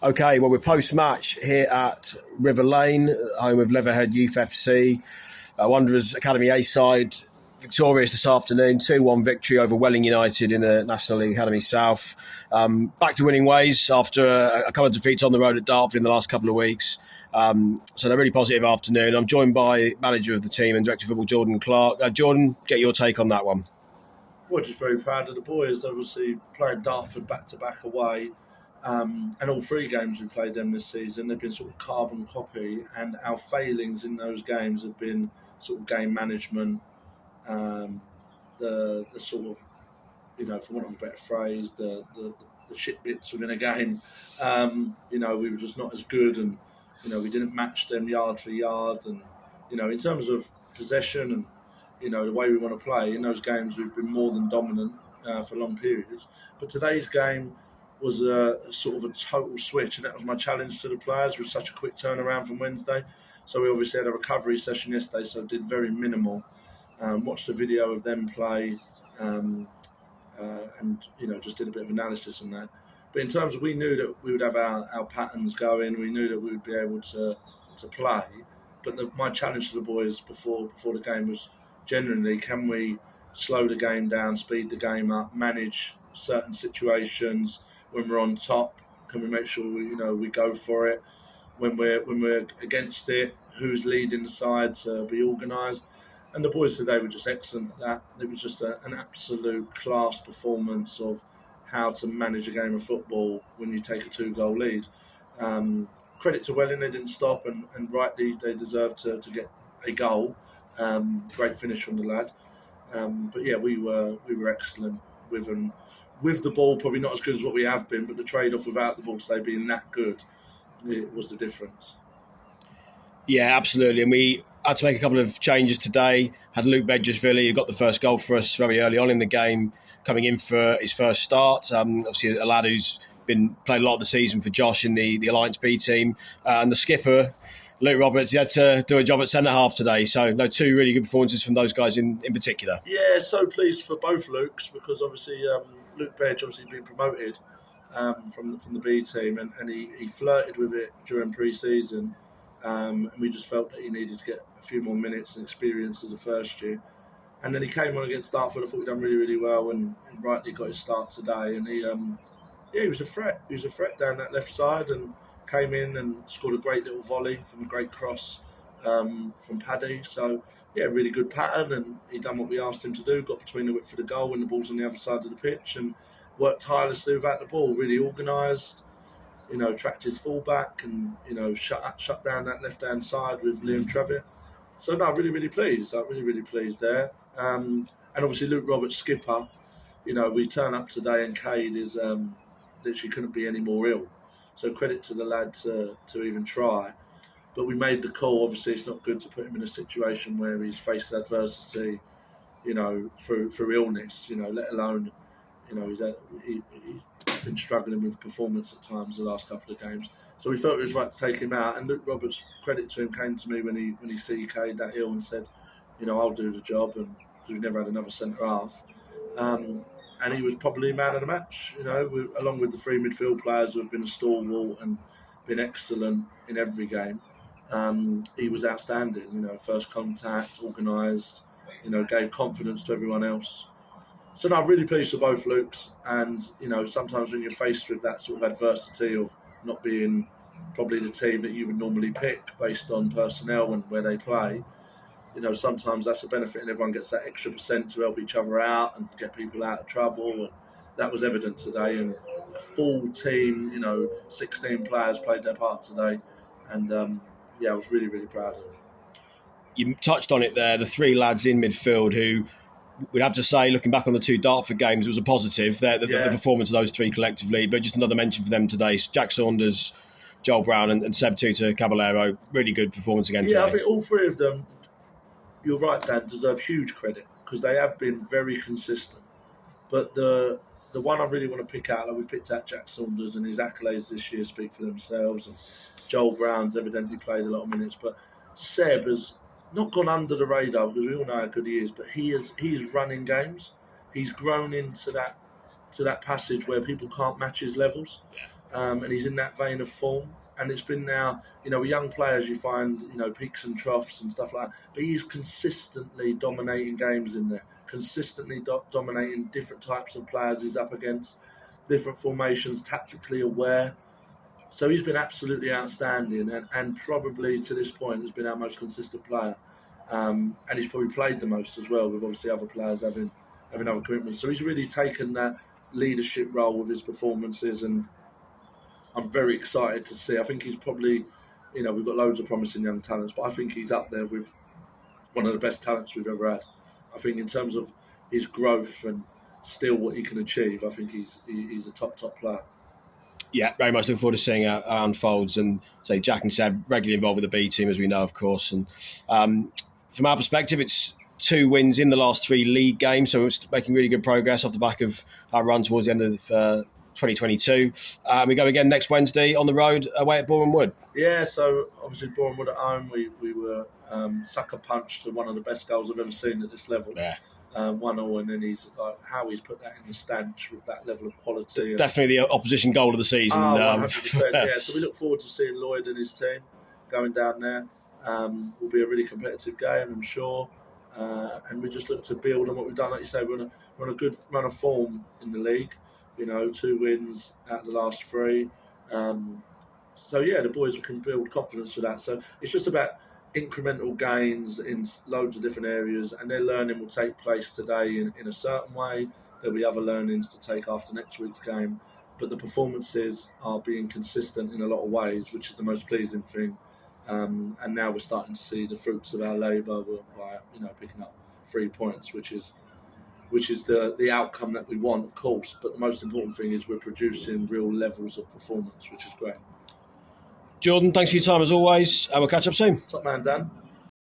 Okay, well, we're post-match here at River Lane, home of Leatherhead Youth FC. Wanderers Academy A side victorious this afternoon, 2-1 victory over Welling United in the National League Academy South. Back to winning ways after a couple of defeats on the road at Dartford in the last couple of weeks. So a really positive afternoon. I'm joined by manager of the team and director of football, Jordan Clark. Jordan, get your take on that one. We're just very proud of the boys. Obviously, playing Dartford back-to-back away, and all three games we played them this season, they've been sort of carbon copy, and our failings in those games have been sort of game management, the sort of, for want of a better phrase, the shit bits within a game. We were just not as good, and we didn't match them yard for yard, and in terms of possession and the way we want to play in those games, we've been more than dominant for long periods. But today's game was a sort of a total switch, and that was my challenge to the players with such a quick turnaround from Wednesday. So we obviously had a recovery session yesterday, so did very minimal. Watched a video of them play, and just did a bit of analysis on that. But in terms of, we knew that we would have our patterns going, we knew that we would be able to play. But my challenge to the boys before the game was, generally, can we slow the game down, speed the game up, manage certain situations when we're on top? Can we make sure we go for it when we're against it? Who's leading the side to be organised? And the boys today were just excellent at that. It was just an absolute class performance of how to manage a game of football when you take a 2-goal lead. Credit to Welling, they didn't stop, and rightly they deserved to get a goal. Great finish from the lad. But yeah, we were excellent with the ball, probably not as good as what we have been, but the trade-off without the ball today being that good, it was the difference. Yeah, absolutely. And we had to make a couple of changes today. Had Luke Bedgersville, who got the first goal for us very early on in the game, coming in for his first start. Obviously, a lad who's played a lot of the season for Josh in the Alliance B team. And the skipper, Luke Roberts, he had to do a job at centre-half today. So, two really good performances from those guys in particular. Yeah, so pleased for both Lukes, because obviously Luke Bedge obviously been promoted from the B team, and he flirted with it during pre-season. And we just felt that he needed to get a few more minutes and experience as a first year. And then he came on against Dartford. I thought he'd done really, really well, and rightly got his start today. And he was a threat. He was a threat down that left side, and came in and scored a great little volley from a great cross from Paddy. So, yeah, really good pattern, and he done what we asked him to do, got between the width for the goal when the ball's on the other side of the pitch, and worked tirelessly without the ball, really organised, tracked his fullback, and, shut down that left-hand side with Liam Trevitt. So, no, really, really pleased. Really, really pleased there. And obviously Luke Roberts, skipper, we turn up today and Cade is literally couldn't be any more ill. So credit to the lad to even try. But we made the call. Obviously, it's not good to put him in a situation where he's faced adversity, through illness, let alone, he's been struggling with performance at times the last couple of games. So we felt it was right to take him out. And Luke Roberts, credit to him, came to me when he see Cade that ill and said, I'll do the job, and because we've never had another centre half. And he was probably man of the match, along with the three midfield players who have been a stalwart and been excellent in every game. He was outstanding, first contact, organised, gave confidence to everyone else. So no, I'm really pleased with both Lukes. And, sometimes when you're faced with that sort of adversity of not being probably the team that you would normally pick based on personnel and where they play, sometimes that's a benefit, and everyone gets that extra % to help each other out and get people out of trouble. And that was evident today. And a full team, 16 players played their part today. And, I was really, really proud of them. You touched on it there, the three lads in midfield who, we'd have to say, looking back on the two Dartford games, it was a positive, the performance of those three collectively. But just another mention for them today, Jack Saunders, Joel Brown and Seb Tuta Caballero, really good performance again today. Yeah, I think all three of them, you're right, Dan, deserve huge credit because they have been very consistent. But the one I really want to pick out, like we picked out Jack Saunders, and his accolades this year speak for themselves. And Joel Brown's evidently played a lot of minutes, but Seb has not gone under the radar because we all know how good he is. But he is running games. He's grown into that passage where people can't match his levels. and he's in that vein of form. And it's been now, with young players, you find, peaks and troughs and stuff like that. But he's consistently dominating games in there, consistently dominating different types of players he's up against, different formations, tactically aware. So he's been absolutely outstanding, and probably to this point has been our most consistent player. And he's probably played the most as well, with obviously other players having other commitments. So he's really taken that leadership role with his performances, and I'm very excited to see. I think he's probably, we've got loads of promising young talents, but I think he's up there with one of the best talents we've ever had. I think in terms of his growth and still what he can achieve, I think he's a top player. Yeah, very much looking forward to seeing how it unfolds. And say Jack and Seb regularly involved with the B team, as we know, of course. And from our perspective, it's 2 wins in the last 3 league games, so we're making really good progress off the back of our run towards the end of 2022. We go again next Wednesday on the road away at Boreham Wood. Yeah, so obviously Boreham Wood at home, we were sucker punched to one of the best goals I've ever seen at this level. Yeah. 1-0, and then he's how he's put that in the stanch with that level of quality. Definitely the opposition goal of the season. 100%. Yeah, so we look forward to seeing Lloyd and his team going down there. Will be a really competitive game, I'm sure. And we just look to build on what we've done. Like you say, we're on a good run of form in the league. 2 wins out of the last 3. So yeah, the boys can build confidence for that. So it's just about incremental gains in loads of different areas, and their learning will take place today in a certain way. There'll be other learnings to take after next week's game, but the performances are being consistent in a lot of ways, which is the most pleasing thing. And now we're starting to see the fruits of our labour by picking up 3 points, which is the outcome that we want, of course. But the most important thing is we're producing real levels of performance, which is great. Jordan, thanks for your time as always, and we'll catch up soon. Top man, Dan.